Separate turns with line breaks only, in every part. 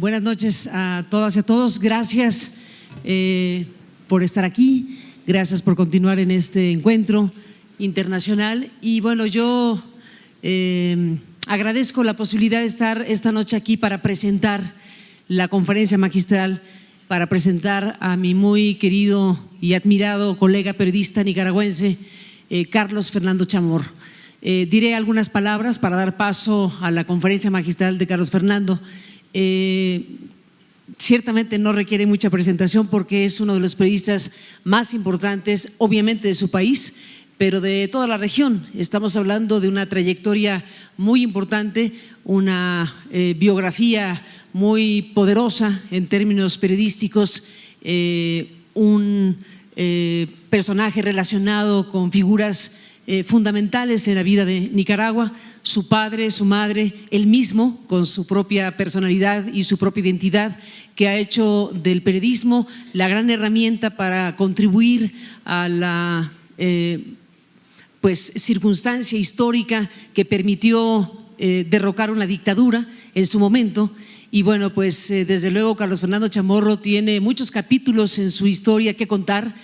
Buenas noches a todas y a todos. Gracias por estar aquí, gracias por continuar en este encuentro internacional. Y bueno, yo agradezco la posibilidad de estar esta noche aquí para presentar la conferencia magistral, para presentar a mi muy querido y admirado colega periodista nicaragüense, Carlos Fernando Chamorro. Diré algunas palabras para dar paso a la conferencia magistral de Carlos Fernando. Ciertamente no requiere mucha presentación porque es uno de los periodistas más importantes, obviamente de su país, pero de toda la región. Estamos hablando de una trayectoria muy importante, una biografía muy poderosa en términos periodísticos, un personaje relacionado con figuras fundamentales en la vida de Nicaragua, su padre, su madre, él mismo con su propia personalidad y su propia identidad, que ha hecho del periodismo la gran herramienta para contribuir a la circunstancia histórica que permitió derrocar una dictadura en su momento. Y bueno, pues desde luego Carlos Fernando Chamorro tiene muchos capítulos en su historia que contar.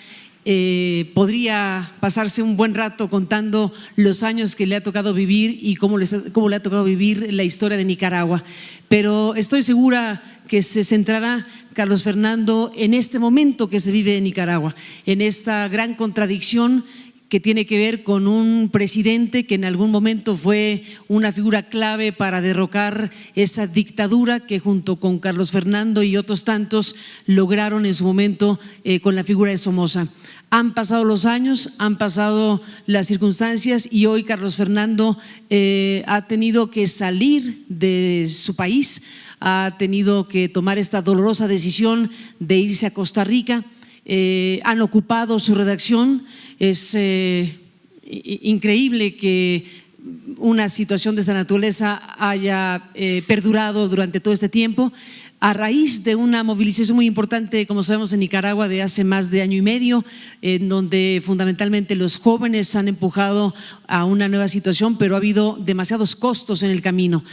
Podría pasarse un buen rato contando los años que le ha tocado vivir y cómo le ha tocado vivir la historia de Nicaragua, pero estoy segura que se centrará Carlos Fernando en este momento que se vive en Nicaragua, en esta gran contradicción que tiene que ver con un presidente que en algún momento fue una figura clave para derrocar esa dictadura que junto con Carlos Fernando y otros tantos lograron en su momento con la figura de Somoza. Han pasado los años, han pasado las circunstancias y hoy Carlos Fernando ha tenido que salir de su país, ha tenido que tomar esta dolorosa decisión de irse a Costa Rica. Han ocupado su redacción. Es increíble que una situación de esta naturaleza haya perdurado durante todo este tiempo, a raíz de una movilización muy importante, como sabemos, en Nicaragua de hace más de año y medio, en donde fundamentalmente los jóvenes han empujado a una nueva situación, pero ha habido demasiados costos en el camino,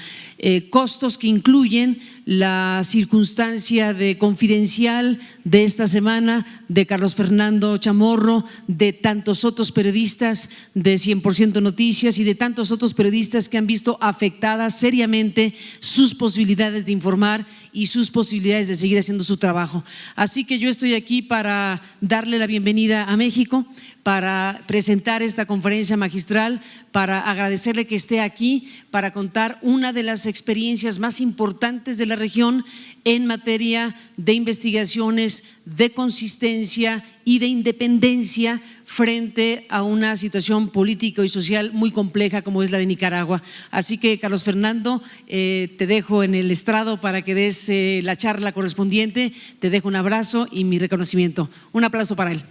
costos que incluyen la circunstancia de confidencial de esta semana de Carlos Fernando Chamorro, de tantos otros periodistas de 100% Noticias y de tantos otros periodistas que han visto afectadas seriamente sus posibilidades de informar y sus posibilidades de seguir haciendo su trabajo. Así que yo estoy aquí para darle la bienvenida a México, para presentar esta conferencia magistral, para agradecerle que esté aquí, para contar una de las experiencias más importantes de la región en materia de investigaciones, de consistencia y de independencia frente a una situación política y social muy compleja como es la de Nicaragua. Así que, Carlos Fernando, te dejo en el estrado para que des la charla correspondiente. Te dejo un abrazo y mi reconocimiento. Un aplauso para él.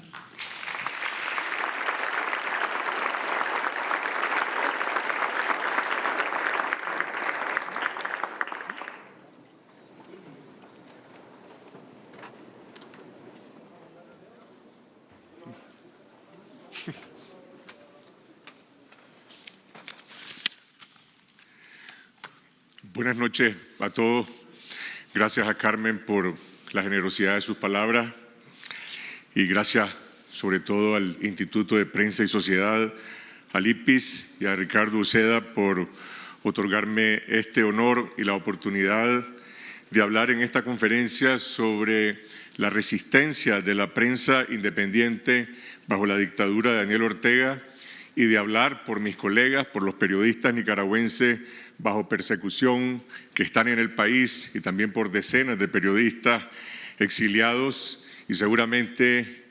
Buenas noches a todos. Gracias a Carmen por la generosidad de sus palabras y gracias sobre todo al Instituto de Prensa y Sociedad, al IPIS y a Ricardo Uceda por otorgarme este honor y la oportunidad de hablar en esta conferencia sobre la resistencia de la prensa independiente bajo la dictadura de Daniel Ortega y de hablar por mis colegas, por los periodistas nicaragüenses bajo persecución que están en el país y también por decenas de periodistas exiliados. Y seguramente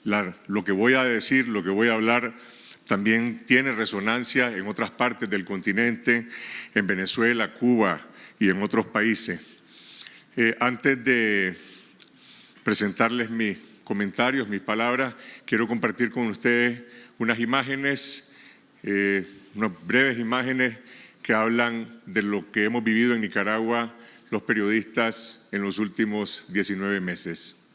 lo que voy a decir, lo que voy a hablar también tiene resonancia en otras partes del continente, en Venezuela, Cuba y en otros países. Antes de presentarles mis comentarios, mis palabras, quiero compartir con ustedes unas imágenes, unas breves imágenes que hablan de lo que hemos vivido en Nicaragua los periodistas en los últimos 19 meses.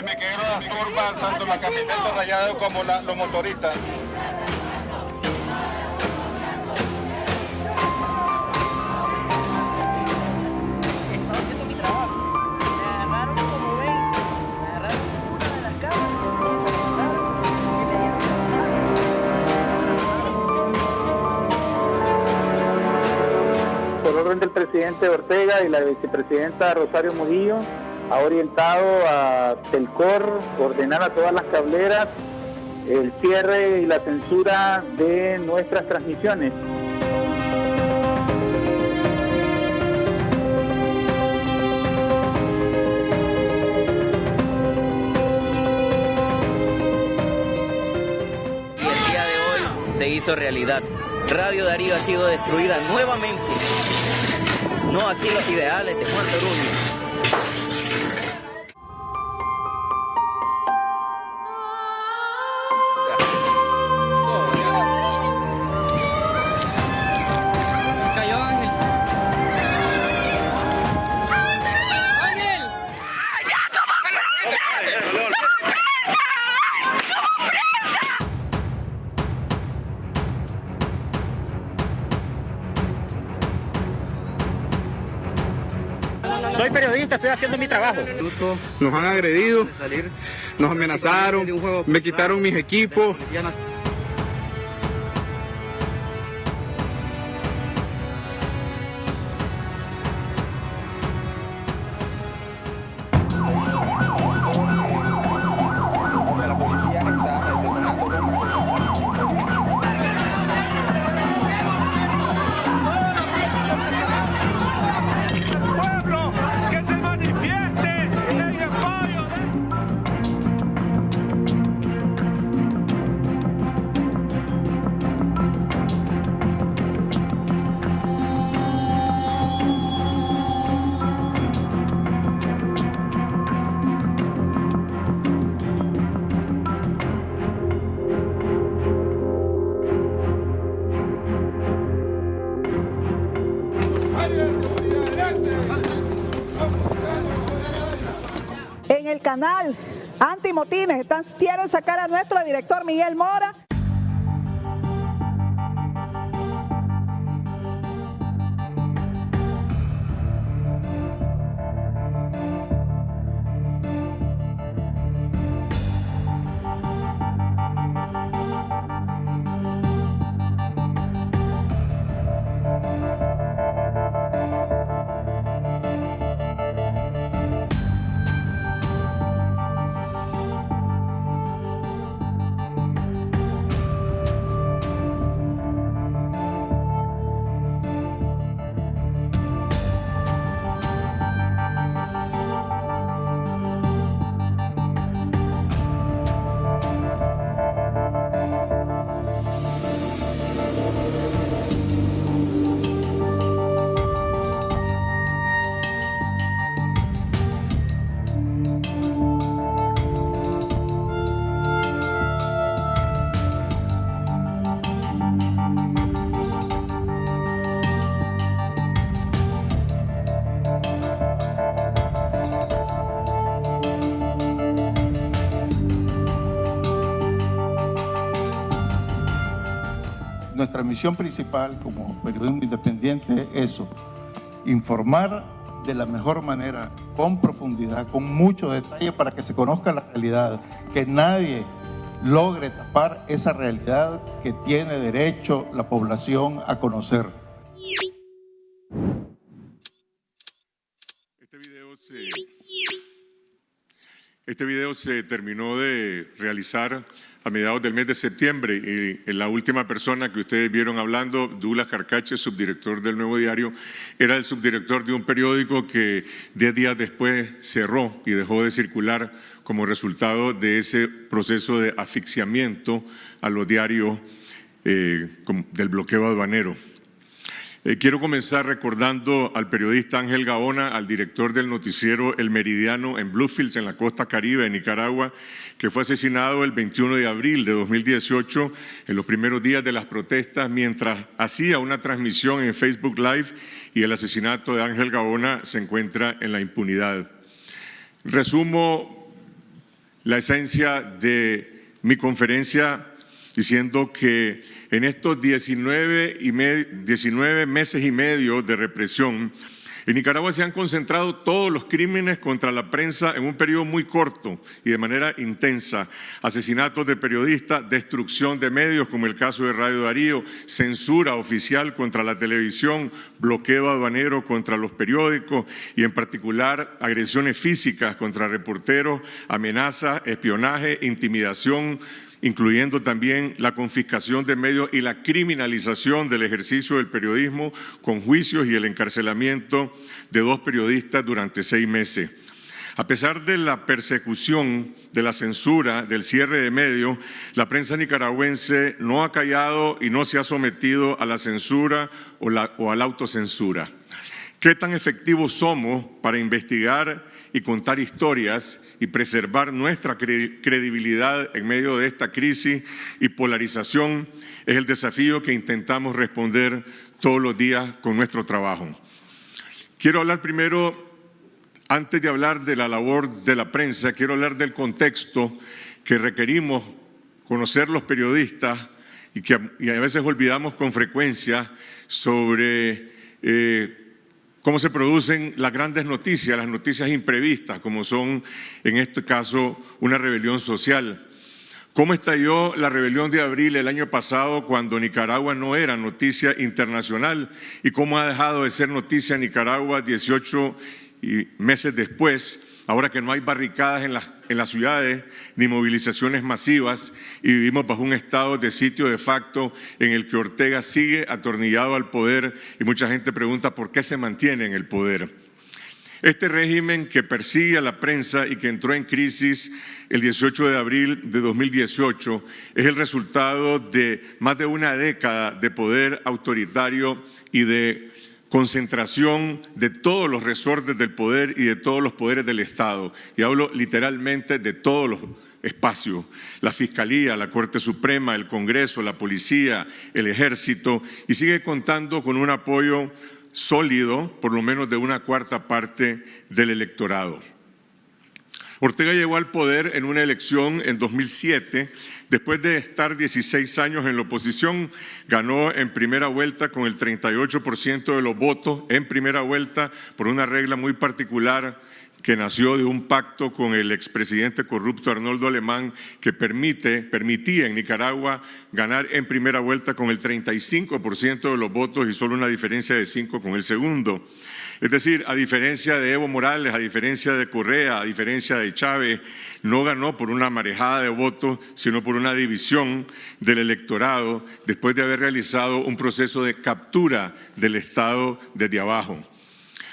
Me quedé las turbas, tanto la camiseta rayada como los motoristas.
orden del presidente Ortega y la vicepresidenta Rosario Murillo, ha orientado a Telcor ordenar a todas las cableras el cierre y la censura de nuestras transmisiones.
Y el día de hoy se hizo realidad. Radio Darío ha sido destruida nuevamente. No así los ideales de Juan Toruño.
Soy periodista, estoy haciendo mi trabajo.
Nos han agredido, nos amenazaron, me quitaron mis equipos.
En el canal Antimotines quieren sacar a nuestro director Miguel Mora.
Nuestra misión principal como periodismo independiente es eso, informar de la mejor manera, con profundidad, con mucho detalle para que se conozca la realidad, que nadie logre tapar esa realidad que tiene derecho la población a conocer.
Este video se terminó de realizar a mediados del mes de septiembre y la última persona que ustedes vieron hablando, Douglas Carcache, subdirector del Nuevo Diario, era el subdirector de un periódico que 10 días después cerró y dejó de circular como resultado de ese proceso de asfixiamiento a los diarios del bloqueo aduanero. Quiero comenzar recordando al periodista Ángel Gaona, al director del noticiero El Meridiano en Bluefields, en la costa caribe de Nicaragua, que fue asesinado el 21 de abril de 2018, en los primeros días de las protestas, mientras hacía una transmisión en Facebook Live, y el asesinato de Ángel Gaona se encuentra en la impunidad. Resumo la esencia de mi conferencia diciendo que en estos 19 meses y medio de represión En Nicaragua se han concentrado todos los crímenes contra la prensa en un periodo muy corto y de manera intensa. Asesinatos de periodistas, destrucción de medios como el caso de Radio Darío, censura oficial contra la televisión, bloqueo aduanero contra los periódicos y en particular agresiones físicas contra reporteros, amenazas, espionaje, intimidación, incluyendo también la confiscación de medios y la criminalización del ejercicio del periodismo con juicios y el encarcelamiento de 2 periodistas durante 6 meses. A pesar de la persecución, de la censura, del cierre de medios, la prensa nicaragüense no ha callado y no se ha sometido a la censura o a la autocensura. ¿Qué tan efectivos somos para investigar y contar historias y preservar nuestra credibilidad en medio de esta crisis y polarización? Es el desafío que intentamos responder todos los días con nuestro trabajo. Quiero hablar primero, antes de hablar de la labor de la prensa, quiero hablar del contexto que requerimos conocer los periodistas y a veces olvidamos con frecuencia sobre cómo se producen las grandes noticias, las noticias imprevistas, como son, en este caso, una rebelión social. ¿Cómo estalló la rebelión de abril el año pasado cuando Nicaragua no era noticia internacional? ¿Y cómo ha dejado de ser noticia Nicaragua 18 meses después, ahora que no hay barricadas en las ciudades ni movilizaciones masivas y vivimos bajo un estado de sitio de facto en el que Ortega sigue atornillado al poder y mucha gente pregunta por qué se mantiene en el poder? Este régimen que persigue a la prensa y que entró en crisis el 18 de abril de 2018 es el resultado de más de una década de poder autoritario y de concentración de todos los resortes del poder y de todos los poderes del Estado. Y hablo literalmente de todos los espacios: la Fiscalía, la Corte Suprema, el Congreso, la Policía, el Ejército, y sigue contando con un apoyo sólido, por lo menos de una cuarta parte del electorado. Ortega llegó al poder en una elección en 2007, después de estar 16 años en la oposición, ganó en primera vuelta con el 38% de los votos en primera vuelta por una regla muy particular que nació de un pacto con el expresidente corrupto Arnoldo Alemán que permitía en Nicaragua ganar en primera vuelta con el 35% de los votos y solo una diferencia de 5 con el segundo. Es decir, a diferencia de Evo Morales, a diferencia de Correa, a diferencia de Chávez, no ganó por una marejada de votos, sino por una división del electorado después de haber realizado un proceso de captura del Estado desde abajo.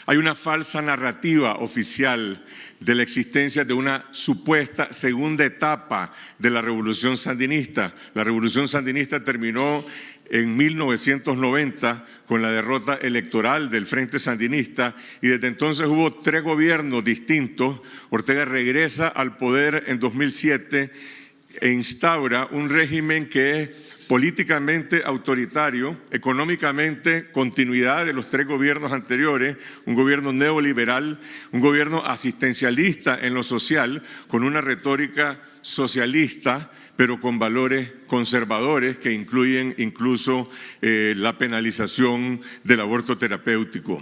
Hay una falsa narrativa oficial de la existencia de una supuesta segunda etapa de la revolución sandinista. La revolución sandinista terminó en 1990 con la derrota electoral del Frente Sandinista y desde entonces hubo 3 gobiernos distintos. Ortega regresa al poder en 2007 e instaura un régimen que es políticamente autoritario, económicamente continuidad de los 3 gobiernos anteriores, un gobierno neoliberal, un gobierno asistencialista en lo social, con una retórica socialista, pero con valores conservadores que incluyen incluso la penalización del aborto terapéutico.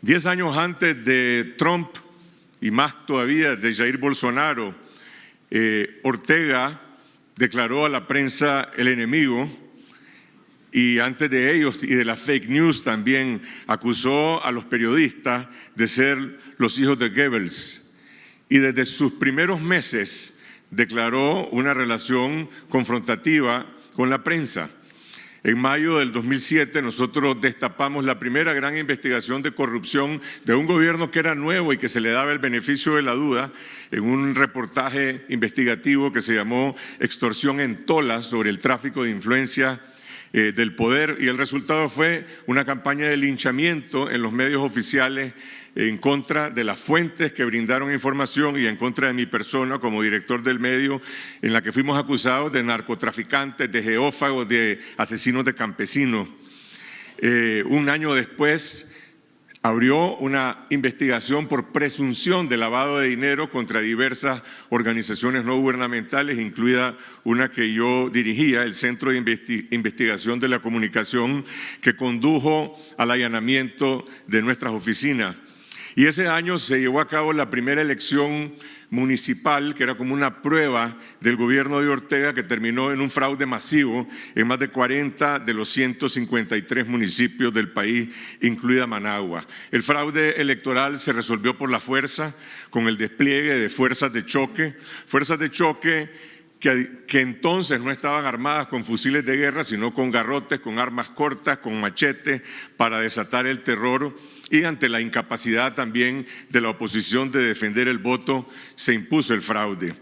10 años antes de Trump y más todavía de Jair Bolsonaro, Ortega declaró a la prensa el enemigo y antes de ellos y de las fake news también acusó a los periodistas de ser los hijos de Goebbels y desde sus primeros meses declaró una relación confrontativa con la prensa. En mayo del 2007 nosotros destapamos la primera gran investigación de corrupción de un gobierno que era nuevo y que se le daba el beneficio de la duda en un reportaje investigativo que se llamó Extorsión en Tola sobre el tráfico de influencia del poder y el resultado fue una campaña de linchamiento en los medios oficiales en contra de las fuentes que brindaron información y en contra de mi persona como director del medio, en la que fuimos acusados de narcotraficantes, de geófagos, de asesinos de campesinos. Un año después, abrió una investigación por presunción de lavado de dinero contra diversas organizaciones no gubernamentales, incluida una que yo dirigía, el Centro de Investigación de la Comunicación, que condujo al allanamiento de nuestras oficinas. Y ese año se llevó a cabo la primera elección municipal, que era como una prueba del gobierno de Ortega, que terminó en un fraude masivo en más de 40 de los 153 municipios del país, incluida Managua. El fraude electoral se resolvió por la fuerza, con el despliegue de fuerzas de choque que entonces no estaban armadas con fusiles de guerra, sino con garrotes, con armas cortas, con machetes, para desatar el terror. Y ante la incapacidad también de la oposición de defender el voto, se impuso el fraude.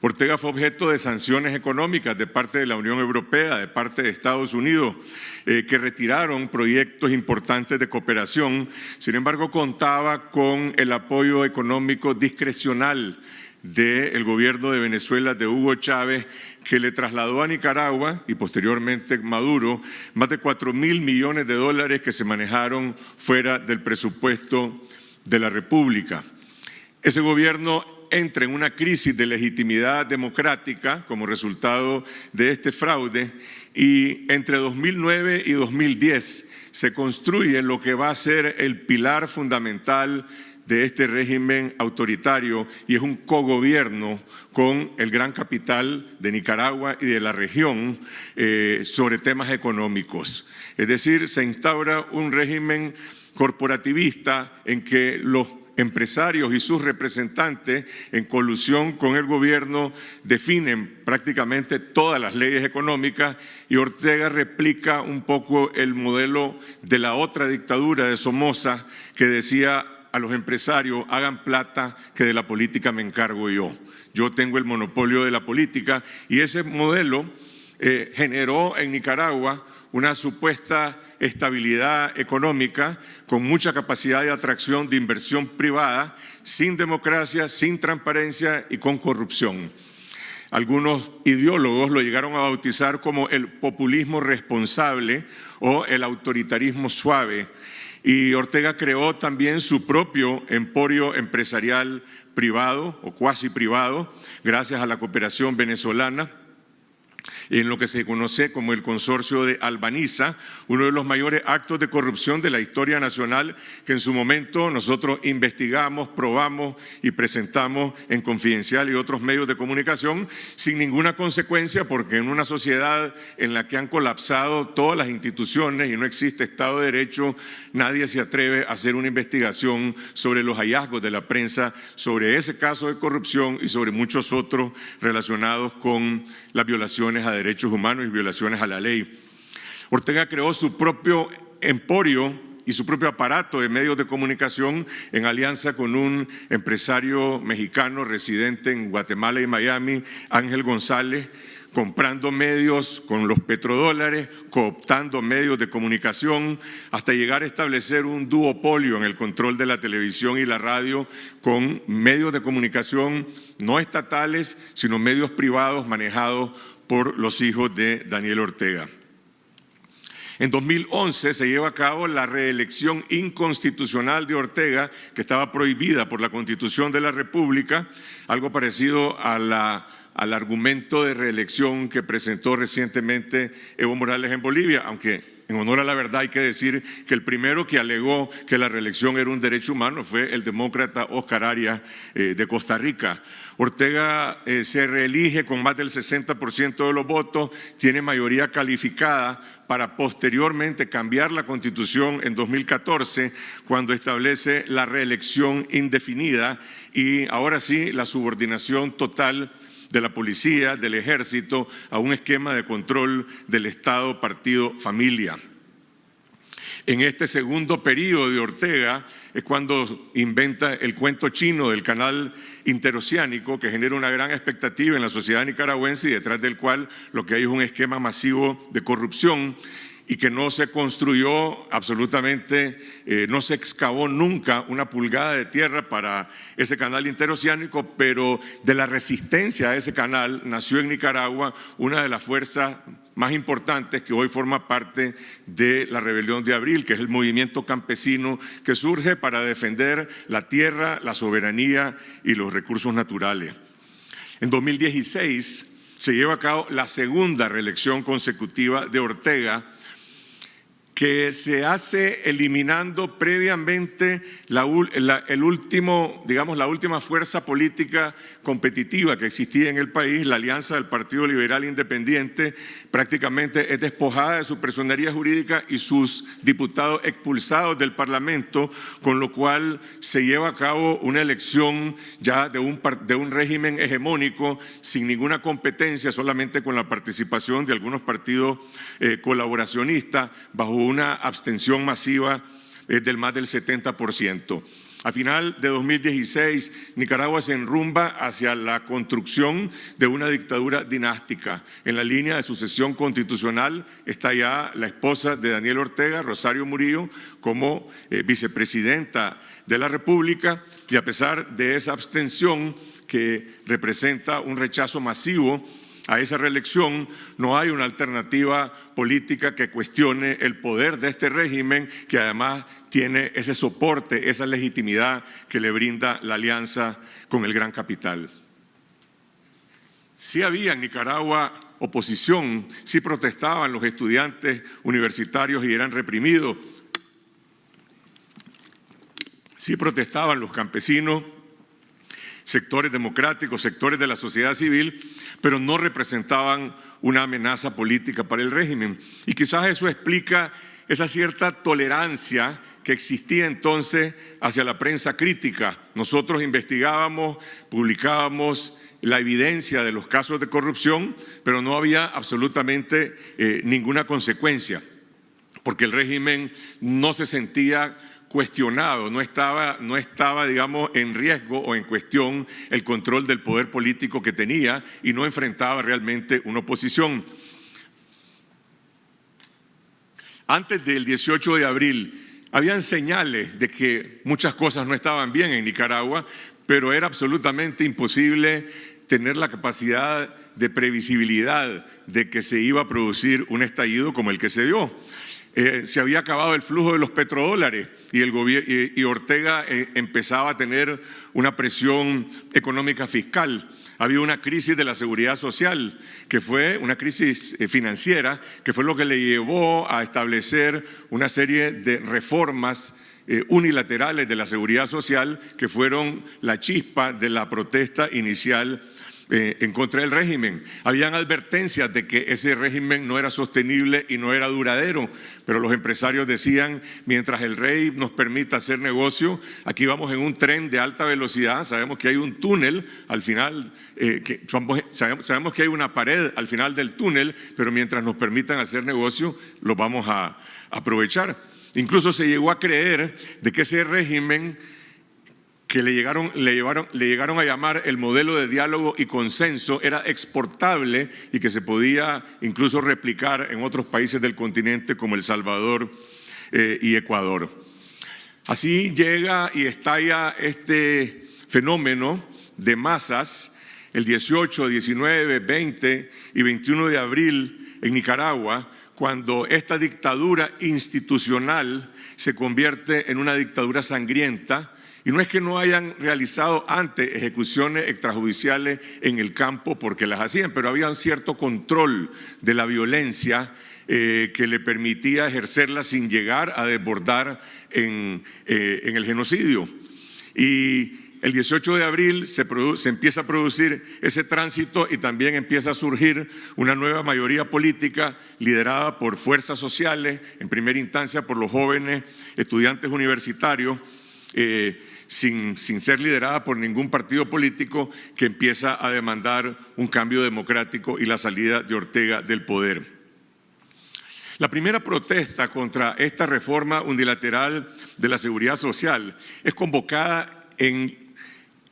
Ortega fue objeto de sanciones económicas de parte de la Unión Europea, de parte de Estados Unidos, que retiraron proyectos importantes de cooperación. Sin embargo, contaba con el apoyo económico discrecional del gobierno de Venezuela, de Hugo Chávez, que le trasladó a Nicaragua y posteriormente Maduro más de 4.000 millones de dólares que se manejaron fuera del presupuesto de la República. Ese gobierno entra en una crisis de legitimidad democrática como resultado de este fraude, y entre 2009 y 2010 se construye lo que va a ser el pilar fundamental de este régimen autoritario, y es un cogobierno con el gran capital de Nicaragua y de la región sobre temas económicos. Es decir, se instaura un régimen corporativista en que los empresarios y sus representantes, en colusión con el gobierno, definen prácticamente todas las leyes económicas, y Ortega replica un poco el modelo de la otra dictadura de Somoza, que decía a los empresarios: hagan plata, que de la política me encargo yo. Yo tengo el monopolio de la política. Y ese modelo generó en Nicaragua una supuesta estabilidad económica con mucha capacidad de atracción de inversión privada, sin democracia, sin transparencia y con corrupción. Algunos ideólogos lo llegaron a bautizar como el populismo responsable o el autoritarismo suave. Y Ortega creó también su propio emporio empresarial privado o cuasi privado, gracias a la cooperación venezolana, en lo que se conoce como el consorcio de Albaniza, uno de los mayores actos de corrupción de la historia nacional, que en su momento nosotros investigamos, probamos y presentamos en Confidencial y otros medios de comunicación, sin ninguna consecuencia, porque en una sociedad en la que han colapsado todas las instituciones y no existe Estado de Derecho, nadie se atreve a hacer una investigación sobre los hallazgos de la prensa, sobre ese caso de corrupción y sobre muchos otros relacionados con las violaciones a derechos humanos y violaciones a la ley. Ortega creó su propio emporio y su propio aparato de medios de comunicación en alianza con un empresario mexicano residente en Guatemala y Miami, Ángel González, comprando medios con los petrodólares, cooptando medios de comunicación, hasta llegar a establecer un duopolio en el control de la televisión y la radio, con medios de comunicación no estatales, sino medios privados manejados por los hijos de Daniel Ortega. En 2011 se lleva a cabo la reelección inconstitucional de Ortega, que estaba prohibida por la Constitución de la República, algo parecido al argumento de reelección que presentó recientemente Evo Morales en Bolivia, aunque en honor a la verdad hay que decir que el primero que alegó que la reelección era un derecho humano fue el demócrata Oscar Arias de Costa Rica. Ortega se reelige con más del 60% de los votos, tiene mayoría calificada para posteriormente cambiar la Constitución en 2014, cuando establece la reelección indefinida y ahora sí la subordinación total de la policía, del ejército, a un esquema de control del Estado, partido, familia. En este segundo periodo de Ortega es cuando inventa el cuento chino del canal interoceánico, que genera una gran expectativa en la sociedad nicaragüense y detrás del cual lo que hay es un esquema masivo de corrupción, y que no se construyó absolutamente, no se excavó nunca una pulgada de tierra para ese canal interoceánico, pero de la resistencia a ese canal nació en Nicaragua una de las fuerzas más importantes que hoy forma parte de la Rebelión de Abril, que es el movimiento campesino que surge para defender la tierra, la soberanía y los recursos naturales. En 2016 se lleva a cabo la segunda reelección consecutiva de Ortega, que se hace eliminando previamente la última fuerza política competitiva que existía en el país, la Alianza del Partido Liberal Independiente. Prácticamente es despojada de su personería jurídica y sus diputados expulsados del Parlamento, con lo cual se lleva a cabo una elección ya de un régimen hegemónico sin ninguna competencia, solamente con la participación de algunos partidos colaboracionistas, bajo una abstención masiva del más del 70%. A final de 2016, Nicaragua se enrumba hacia la construcción de una dictadura dinástica. En la línea de sucesión constitucional está ya la esposa de Daniel Ortega, Rosario Murillo, como vicepresidenta de la República, y a pesar de esa abstención que representa un rechazo masivo a esa reelección, no hay una alternativa política que cuestione el poder de este régimen, que además tiene ese soporte, esa legitimidad que le brinda la alianza con el gran capital. Sí había en Nicaragua oposición, sí protestaban los estudiantes universitarios y eran reprimidos, sí protestaban los campesinos, sectores democráticos, sectores de la sociedad civil, pero no representaban una amenaza política para el régimen. Y quizás eso explica esa cierta tolerancia que existía entonces hacia la prensa crítica. Nosotros investigábamos, publicábamos la evidencia de los casos de corrupción, pero no había absolutamente ninguna consecuencia, porque el régimen no se sentía cuestionado, no estaba, digamos, en riesgo o en cuestión el control del poder político que tenía, y no enfrentaba realmente una oposición. Antes del 18 de abril, habían señales de que muchas cosas no estaban bien en Nicaragua, pero era absolutamente imposible tener la capacidad de previsibilidad de que se iba a producir un estallido como el que se dio. Se había acabado el flujo de los petrodólares y Ortega empezaba a tener una presión económica fiscal. Había una crisis de la seguridad social, que fue una crisis financiera, que fue lo que le llevó a establecer una serie de reformas unilaterales de la seguridad social, que fueron la chispa de la protesta inicial en contra del régimen. Habían advertencias de que ese régimen no era sostenible y no era duradero, pero los empresarios decían: mientras el rey nos permita hacer negocio, aquí vamos en un tren de alta velocidad, sabemos que hay un túnel al final, sabemos que hay una pared al final del túnel, pero mientras nos permitan hacer negocio, lo vamos a aprovechar. Incluso se llegó a creer de que ese régimen, que le llegaron a llamar el modelo de diálogo y consenso, era exportable y que se podía incluso replicar en otros países del continente como El Salvador y Ecuador. Así llega y estalla este fenómeno de masas el 18, 19, 20 y 21 de abril en Nicaragua, cuando esta dictadura institucional se convierte en una dictadura sangrienta. Y no es que no hayan realizado antes ejecuciones extrajudiciales en el campo, porque las hacían, pero había un cierto control de la violencia que le permitía ejercerla sin llegar a desbordar en el genocidio. Y el 18 de abril se empieza a producir ese tránsito, y también empieza a surgir una nueva mayoría política liderada por fuerzas sociales, en primera instancia por los jóvenes estudiantes universitarios, sin ser liderada por ningún partido político, que empieza a demandar un cambio democrático y la salida de Ortega del poder. La primera protesta contra esta reforma unilateral de la seguridad social es convocada en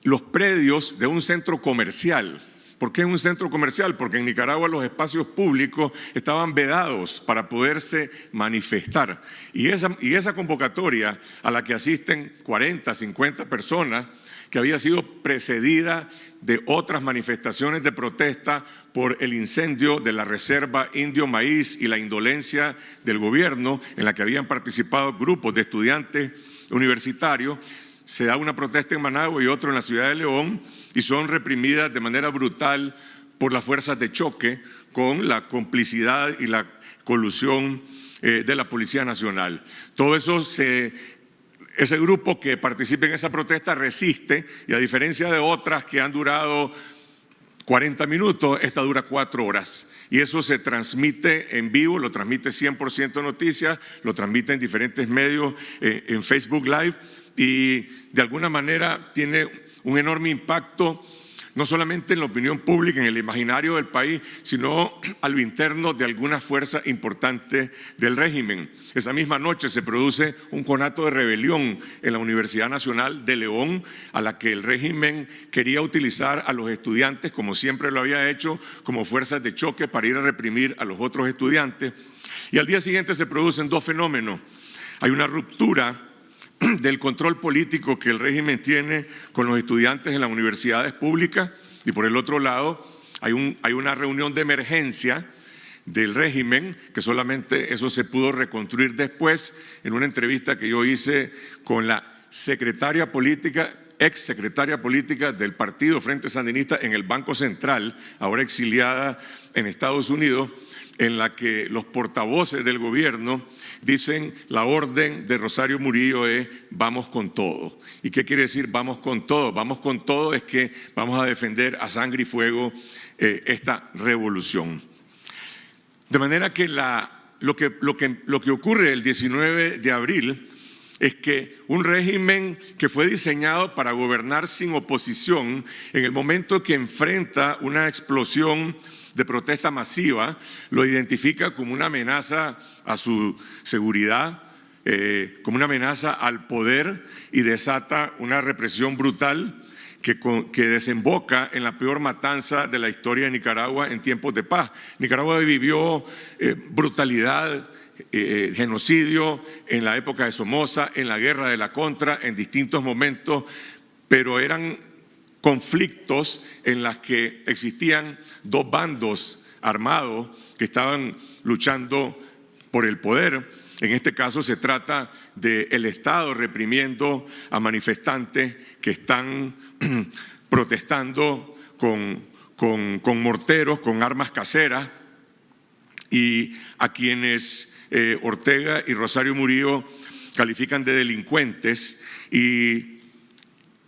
los predios de un centro comercial. ¿Por qué en un centro comercial? Porque en Nicaragua los espacios públicos estaban vedados para poderse manifestar. Y esa convocatoria, a la que asisten 40, 50 personas, que había sido precedida de otras manifestaciones de protesta por el incendio de la reserva Indio Maíz y la indolencia del gobierno en la que habían participado grupos de estudiantes universitarios, se da una protesta en Managua y otra en la ciudad de León y son reprimidas de manera brutal por las fuerzas de choque con la complicidad y la colusión de la Policía Nacional. Todo eso ese grupo que participa en esa protesta resiste y a diferencia de otras que han durado 40 minutos, esta dura 4 horas. Y eso se transmite en vivo, lo transmite 100% Noticias, lo transmite en diferentes medios, en Facebook Live y de alguna manera tiene un enorme impacto no solamente en la opinión pública, en el imaginario del país, sino a lo interno de alguna fuerza importante del régimen. Esa misma noche se produce un conato de rebelión en la Universidad Nacional de León, a la que el régimen quería utilizar a los estudiantes, como siempre lo había hecho, como fuerzas de choque para ir a reprimir a los otros estudiantes. Y al día siguiente se producen 2 fenómenos. Hay una ruptura del control político que el régimen tiene con los estudiantes en las universidades públicas y por el otro lado hay una reunión de emergencia del régimen que solamente eso se pudo reconstruir después en una entrevista que yo hice con la secretaria política, ex secretaria política del Partido Frente Sandinista en el Banco Central, ahora exiliada en Estados Unidos, en la que los portavoces del gobierno dicen la orden de Rosario Murillo es vamos con todo. ¿Y qué quiere decir vamos con todo? Vamos con todo es que vamos a defender a sangre y fuego esta revolución. De manera que lo que ocurre el 19 de abril es que un régimen que fue diseñado para gobernar sin oposición, en el momento que enfrenta una explosión de protesta masiva, lo identifica como una amenaza a su seguridad, como una amenaza al poder y desata una represión brutal que desemboca en la peor matanza de la historia de Nicaragua en tiempos de paz. Nicaragua vivió brutalidad, genocidio en la época de Somoza, en la guerra de la Contra, en distintos momentos, pero eran conflictos en los que existían 2 bandos armados que estaban luchando por el poder. En este caso se trata del Estado reprimiendo a manifestantes que están protestando con morteros, con armas caseras, y a quienes Ortega y Rosario Murillo califican de delincuentes. Y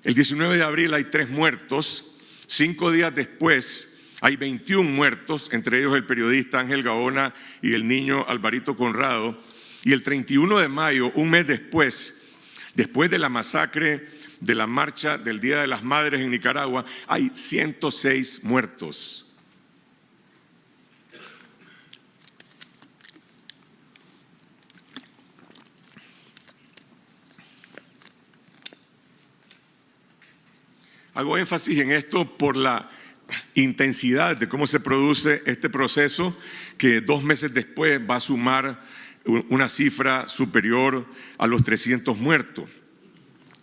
el 19 de abril hay 3 muertos, 5 días después hay 21 muertos, entre ellos el periodista Ángel Gaona y el niño Alvarito Conrado, y el 31 de mayo, un mes después de la masacre de la marcha del Día de las Madres en Nicaragua, hay 106 muertos. Hago énfasis en esto por la intensidad de cómo se produce este proceso, que 2 meses después va a sumar una cifra superior a los 300 muertos.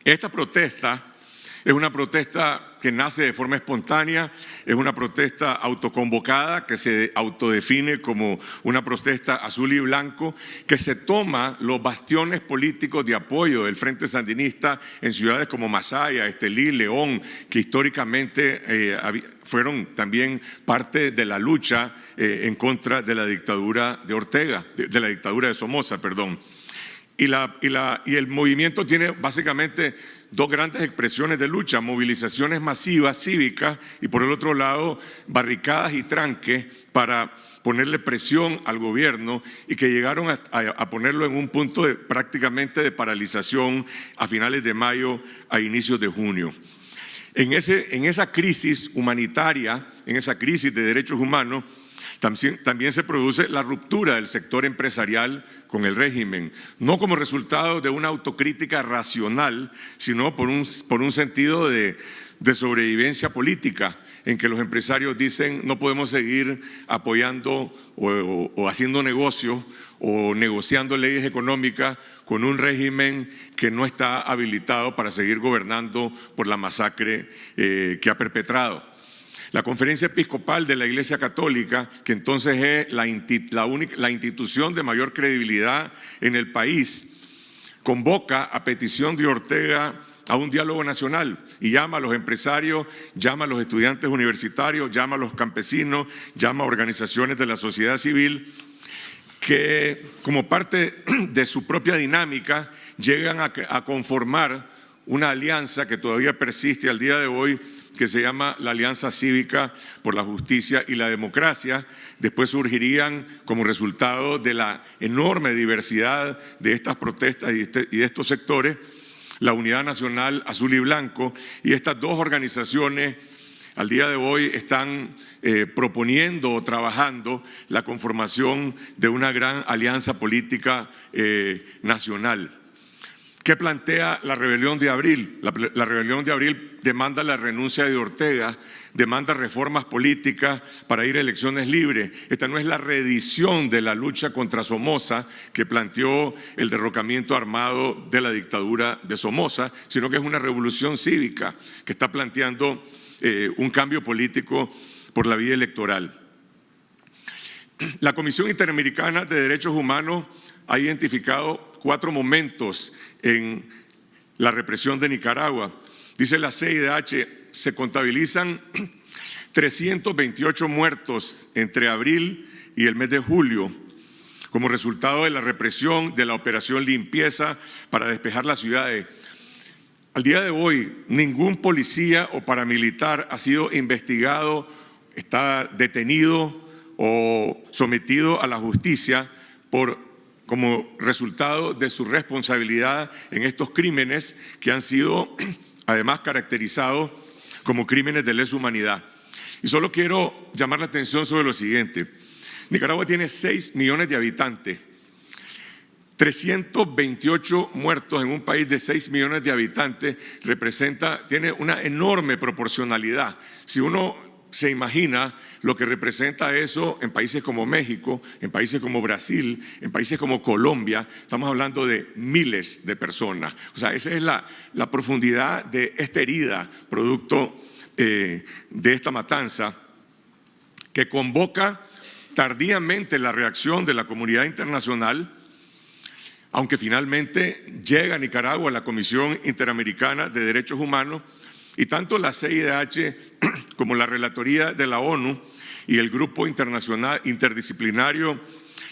Esta protesta es una protesta que nace de forma espontánea, es una protesta autoconvocada que se autodefine como una protesta azul y blanco, que se toma los bastiones políticos de apoyo del Frente Sandinista en ciudades como Masaya, Estelí, León, que históricamente fueron también parte de la lucha en contra de la dictadura de Ortega, de la dictadura de Somoza, perdón. Y el movimiento tiene básicamente 2 grandes expresiones de lucha: movilizaciones masivas cívicas y por el otro lado barricadas y tranques para ponerle presión al gobierno, y que llegaron a ponerlo en un punto prácticamente de paralización a finales de mayo, a inicios de junio. En esa crisis humanitaria, en esa crisis de derechos humanos, también se produce la ruptura del sector empresarial con el régimen, no como resultado de una autocrítica racional, sino por un sentido de sobrevivencia política, en que los empresarios dicen no podemos seguir apoyando o haciendo negocios o negociando leyes económicas con un régimen que no está habilitado para seguir gobernando por la masacre que ha perpetrado. La Conferencia Episcopal de la Iglesia Católica, que entonces es la institución de mayor credibilidad en el país, convoca a petición de Ortega a un diálogo nacional y llama a los empresarios, llama a los estudiantes universitarios, llama a los campesinos, llama a organizaciones de la sociedad civil que, como parte de su propia dinámica, llegan a conformar una alianza que todavía persiste al día de hoy, que se llama la Alianza Cívica por la Justicia y la Democracia. Después surgirían, como resultado de la enorme diversidad de estas protestas y de estos sectores, la Unidad Nacional Azul y Blanco, y estas dos organizaciones al día de hoy están proponiendo o trabajando la conformación de una gran alianza política nacional. ¿Qué plantea la rebelión de abril? La rebelión de abril demanda la renuncia de Ortega, demanda reformas políticas para ir a elecciones libres. Esta no es la reedición de la lucha contra Somoza que planteó el derrocamiento armado de la dictadura de Somoza, sino que es una revolución cívica que está planteando un cambio político por la vía electoral. La Comisión Interamericana de Derechos Humanos ha identificado 4 momentos en la represión de Nicaragua. Dice la CIDH, se contabilizan 328 muertos entre abril y el mes de julio como resultado de la represión de la operación limpieza para despejar las ciudades. Al día de hoy, ningún policía o paramilitar ha sido investigado, está detenido o sometido a la justicia como resultado de su responsabilidad en estos crímenes que han sido además caracterizados como crímenes de lesa humanidad. Y solo quiero llamar la atención sobre lo siguiente. Nicaragua tiene 6 millones de habitantes. 328 muertos en un país de 6 millones de habitantes tiene una enorme proporcionalidad. Si uno se imagina lo que representa eso en países como México, en países como Brasil, en países como Colombia, estamos hablando de miles de personas. O sea, esa es la profundidad de esta herida, producto de esta matanza, que convoca tardíamente la reacción de la comunidad internacional, aunque finalmente llega a Nicaragua la Comisión Interamericana de Derechos Humanos, y tanto la CIDH como la Relatoría de la ONU y el Grupo Internacional Interdisciplinario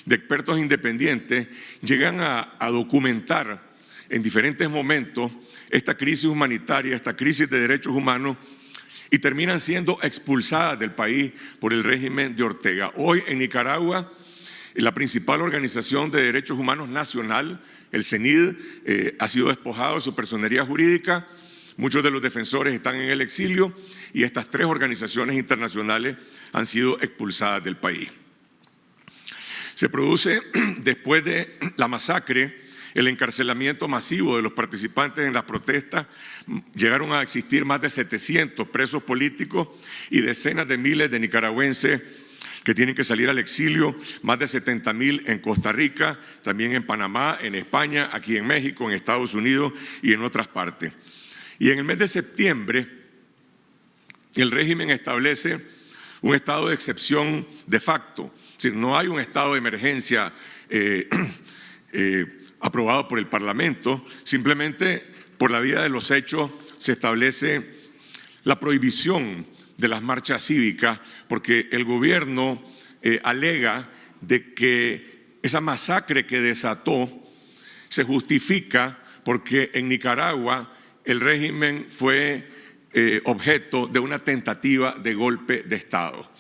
de Expertos Independientes llegan a documentar en diferentes momentos esta crisis humanitaria, esta crisis de derechos humanos, y terminan siendo expulsadas del país por el régimen de Ortega. Hoy en Nicaragua, la principal organización de derechos humanos nacional, el CENID, ha sido despojado de su personería jurídica. Muchos de los defensores están en el exilio y estas 3 organizaciones internacionales han sido expulsadas del país. Se produce, después de la masacre, el encarcelamiento masivo de los participantes en las protestas. Llegaron a existir más de 700 presos políticos y decenas de miles de nicaragüenses que tienen que salir al exilio, más de 70,000 en Costa Rica, también en Panamá, en España, aquí en México, en Estados Unidos y en otras partes. Y en el mes de septiembre, el régimen establece un estado de excepción de facto. Es decir, no hay un estado de emergencia aprobado por el Parlamento, simplemente por la vía de los hechos se establece la prohibición de las marchas cívicas, porque el gobierno alega de que esa masacre que desató se justifica porque en Nicaragua el régimen fue objeto de una tentativa de golpe de Estado.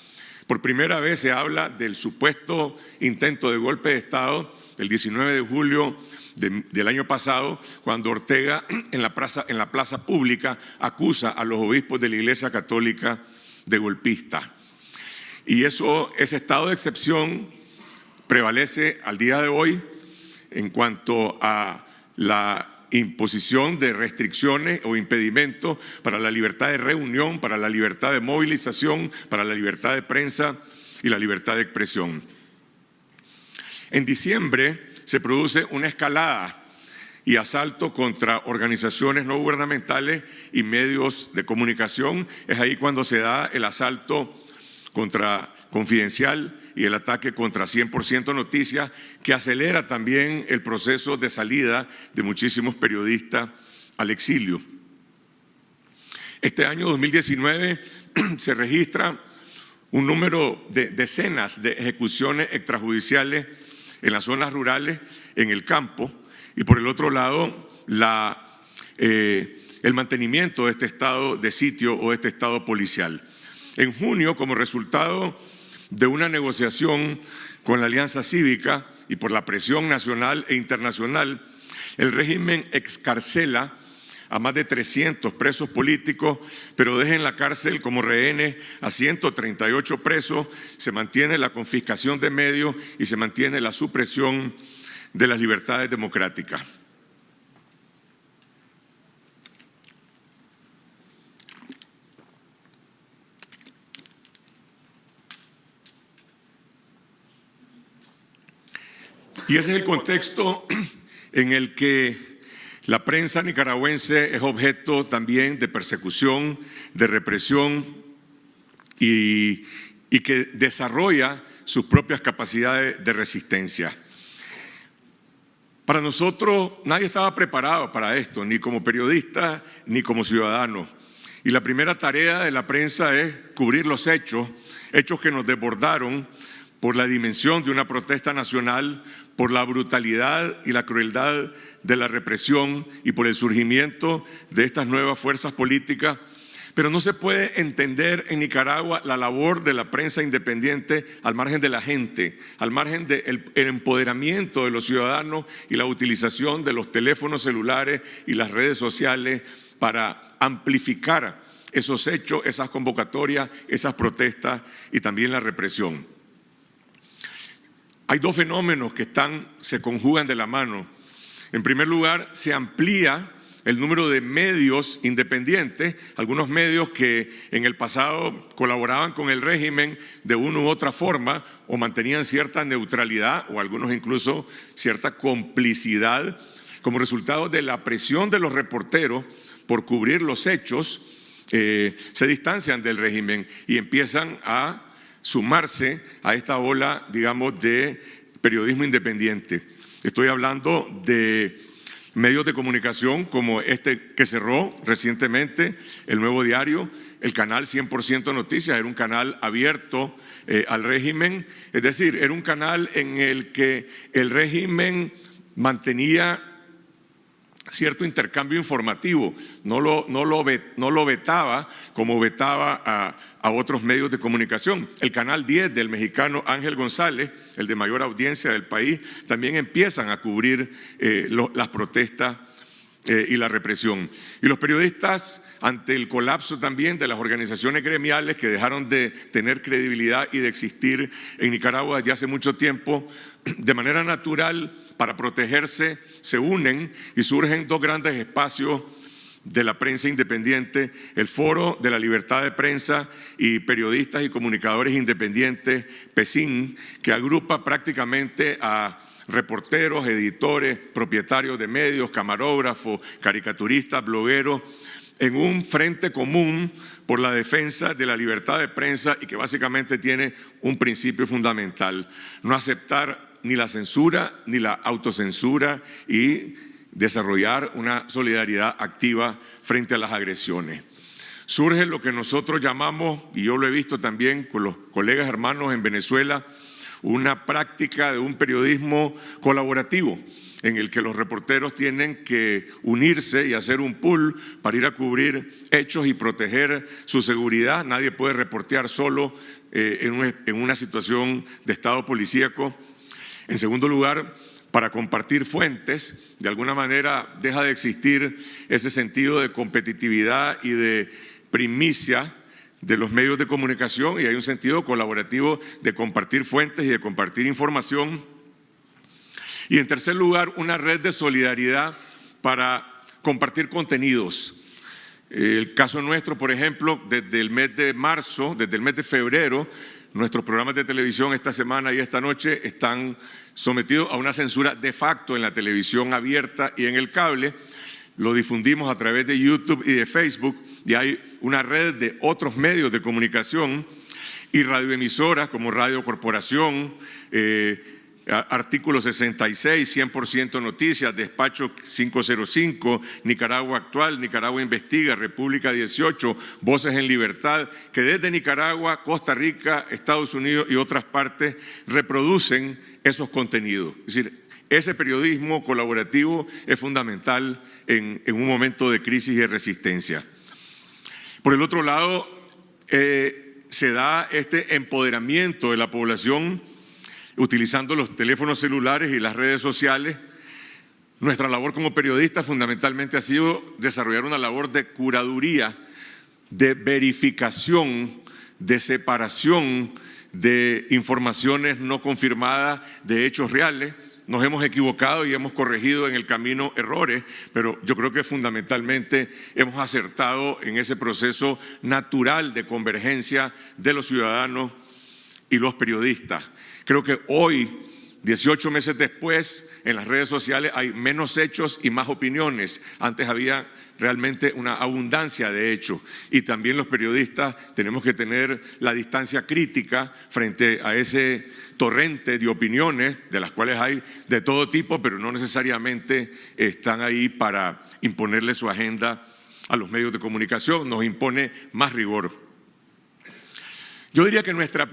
Por primera vez se habla del supuesto intento de golpe de Estado el 19 de julio del año pasado, cuando Ortega en la plaza pública acusa a los obispos de la Iglesia Católica de golpistas. Y ese estado de excepción prevalece al día de hoy en cuanto a la imposición de restricciones o impedimentos para la libertad de reunión, para la libertad de movilización, para la libertad de prensa y la libertad de expresión. En diciembre se produce una escalada y asalto contra organizaciones no gubernamentales y medios de comunicación. Es ahí cuando se da el asalto contra Confidencial y el ataque contra 100% Noticias, que acelera también el proceso de salida de muchísimos periodistas al exilio. Este año 2019 se registra un número de decenas de ejecuciones extrajudiciales en las zonas rurales, en el campo, y por el otro lado el mantenimiento de este estado de sitio o este estado policial. En junio, como resultado de una negociación con la Alianza Cívica y por la presión nacional e internacional, el régimen excarcela a más de 300 presos políticos, pero deja en la cárcel como rehenes a 138 presos, se mantiene la confiscación de medios y se mantiene la supresión de las libertades democráticas. Y ese es el contexto en el que la prensa nicaragüense es objeto también de persecución, de represión y que desarrolla sus propias capacidades de resistencia. Para nosotros nadie estaba preparado para esto, ni como periodista ni como ciudadano. Y la primera tarea de la prensa es cubrir los hechos que nos desbordaron por la dimensión de una protesta nacional, por la brutalidad y la crueldad de la represión y por el surgimiento de estas nuevas fuerzas políticas. Pero no se puede entender en Nicaragua la labor de la prensa independiente al margen de la gente, al margen del empoderamiento de los ciudadanos y la utilización de los teléfonos celulares y las redes sociales para amplificar esos hechos, esas convocatorias, esas protestas y también la represión. Hay dos fenómenos que se conjugan de la mano. En primer lugar, se amplía el número de medios independientes, algunos medios que en el pasado colaboraban con el régimen de una u otra forma o mantenían cierta neutralidad o algunos incluso cierta complicidad como resultado de la presión de los reporteros por cubrir los hechos, se distancian del régimen y empiezan a sumarse a esta ola, digamos, de periodismo independiente. Estoy hablando de medios de comunicación como este que cerró recientemente, El Nuevo Diario, el canal 100% Noticias, era un canal abierto al régimen, es decir, era un canal en el que el régimen mantenía cierto intercambio informativo, no lo vetaba como vetaba a otros medios de comunicación. El canal 10 del mexicano Ángel González, el de mayor audiencia del país, también empiezan a cubrir las protestas y la represión. Y los periodistas, ante el colapso también de las organizaciones gremiales que dejaron de tener credibilidad y de existir en Nicaragua desde hace mucho tiempo, de manera natural, para protegerse, se unen y surgen dos grandes espacios de la prensa independiente: el Foro de la Libertad de Prensa y Periodistas y Comunicadores Independientes, PECIN, que agrupa prácticamente a reporteros, editores, propietarios de medios, camarógrafos, caricaturistas, blogueros, en un frente común por la defensa de la libertad de prensa y que básicamente tiene un principio fundamental: no aceptar ni la censura ni la autocensura y desarrollar una solidaridad activa frente a las agresiones. Surge lo que nosotros llamamos, y yo lo he visto también con los colegas hermanos en Venezuela, una práctica de un periodismo colaborativo en el que los reporteros tienen que unirse y hacer un pool para ir a cubrir hechos y proteger su seguridad. Nadie puede reportear solo en una situación de estado policíaco. En segundo lugar, para compartir fuentes, de alguna manera deja de existir ese sentido de competitividad y de primicia de los medios de comunicación y hay un sentido colaborativo de compartir fuentes y de compartir información. Y en tercer lugar, una red de solidaridad para compartir contenidos. El caso nuestro, por ejemplo, desde el mes de marzo, desde el mes de febrero, nuestros programas de televisión esta semana y esta noche están sometidos a una censura de facto en la televisión abierta y en el cable. Lo difundimos a través de YouTube y de Facebook, y hay una red de otros medios de comunicación y radioemisoras como Radio Corporación, Artículo 66, 100% Noticias, Despacho 505, Nicaragua Actual, Nicaragua Investiga, República 18, Voces en Libertad, que desde Nicaragua, Costa Rica, Estados Unidos y otras partes reproducen esos contenidos. Es decir, ese periodismo colaborativo es fundamental en un momento de crisis y de resistencia. Por el otro lado, se da este empoderamiento de la población utilizando los teléfonos celulares y las redes sociales. Nuestra labor como periodistas fundamentalmente ha sido desarrollar una labor de curaduría, de verificación, de separación de informaciones no confirmadas de hechos reales. Nos hemos equivocado y hemos corregido en el camino errores, pero yo creo que fundamentalmente hemos acertado en ese proceso natural de convergencia de los ciudadanos y los periodistas. Creo que hoy, 18 meses después, en las redes sociales hay menos hechos y más opiniones. Antes había realmente una abundancia de hechos, y también los periodistas tenemos que tener la distancia crítica frente a ese torrente de opiniones, de las cuales hay de todo tipo, pero no necesariamente están ahí para imponerle su agenda a los medios de comunicación. Nos impone más rigor. Yo diría que nuestro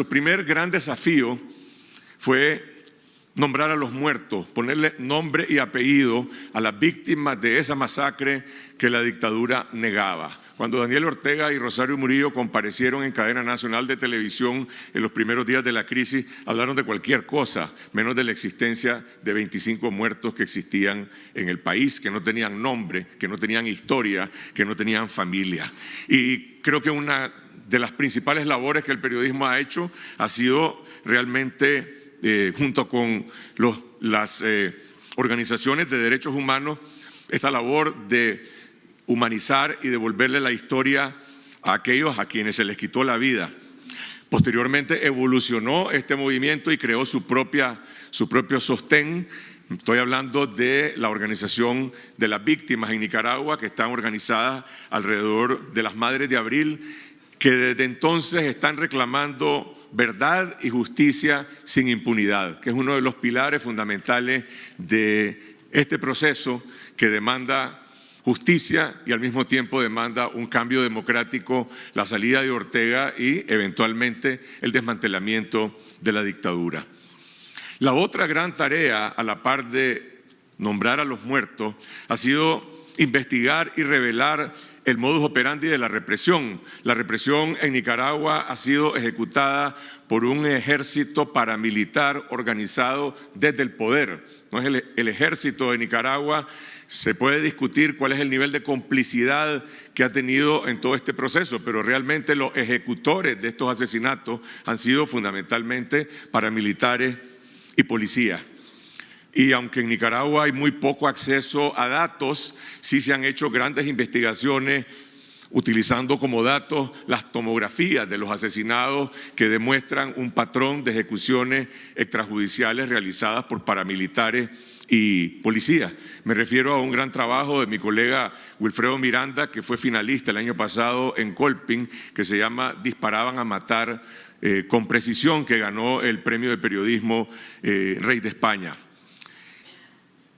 primer gran desafío fue nombrar a los muertos, ponerle nombre y apellido a las víctimas de esa masacre que la dictadura negaba. Cuando Daniel Ortega y Rosario Murillo comparecieron en cadena nacional de televisión en los primeros días de la crisis, hablaron de cualquier cosa, menos de la existencia de 25 muertos que existían en el país, que no tenían nombre, que no tenían historia, que no tenían familia. Y creo que una de las principales labores que el periodismo ha hecho ha sido realmente, junto con las organizaciones de derechos humanos, esta labor de humanizar y devolverle la historia a aquellos a quienes se les quitó la vida. Posteriormente evolucionó este movimiento y creó su propio sostén. Estoy hablando de la organización de las víctimas en Nicaragua, que están organizadas alrededor de las Madres de Abril, que desde entonces están reclamando verdad y justicia sin impunidad, que es uno de los pilares fundamentales de este proceso que demanda justicia y al mismo tiempo demanda un cambio democrático, la salida de Ortega y eventualmente el desmantelamiento de la dictadura. La otra gran tarea, a la par de nombrar a los muertos, ha sido investigar y revelar el modus operandi de la represión. La represión en Nicaragua ha sido ejecutada por un ejército paramilitar organizado desde el poder. No es el ejército de Nicaragua. Se puede discutir cuál es el nivel de complicidad que ha tenido en todo este proceso, pero realmente los ejecutores de estos asesinatos han sido fundamentalmente paramilitares y policías. Y aunque en Nicaragua hay muy poco acceso a datos, sí se han hecho grandes investigaciones utilizando como datos las tomografías de los asesinados que demuestran un patrón de ejecuciones extrajudiciales realizadas por paramilitares y policías. Me refiero a un gran trabajo de mi colega Wilfredo Miranda, que fue finalista el año pasado en Colping, que se llama Disparaban a matar con precisión, que ganó el premio de periodismo Rey de España.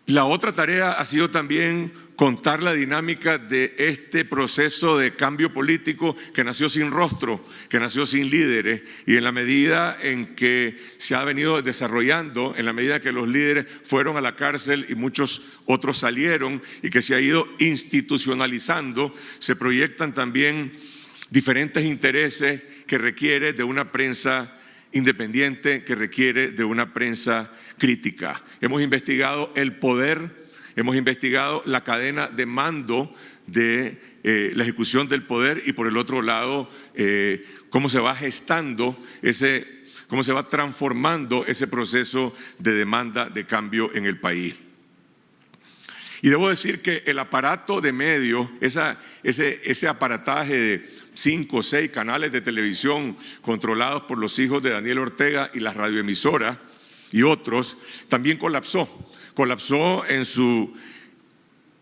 La otra tarea ha sido también contar la dinámica de este proceso de cambio político que nació sin rostro, que nació sin líderes, y en la medida en que se ha venido desarrollando, en la medida que los líderes fueron a la cárcel y muchos otros salieron, y que se ha ido institucionalizando, se proyectan también diferentes intereses que requiere de una prensa independiente, que requiere de una prensa crítica. Hemos investigado el poder, hemos investigado la cadena de mando de la ejecución del poder, y por el otro lado cómo se va gestando cómo se va transformando ese proceso de demanda de cambio en el país. Y debo decir que el aparato de medios, ese aparataje de 5 o 6 canales de televisión controlados por los hijos de Daniel Ortega y las radioemisoras y otros, también colapsó. Colapsó en su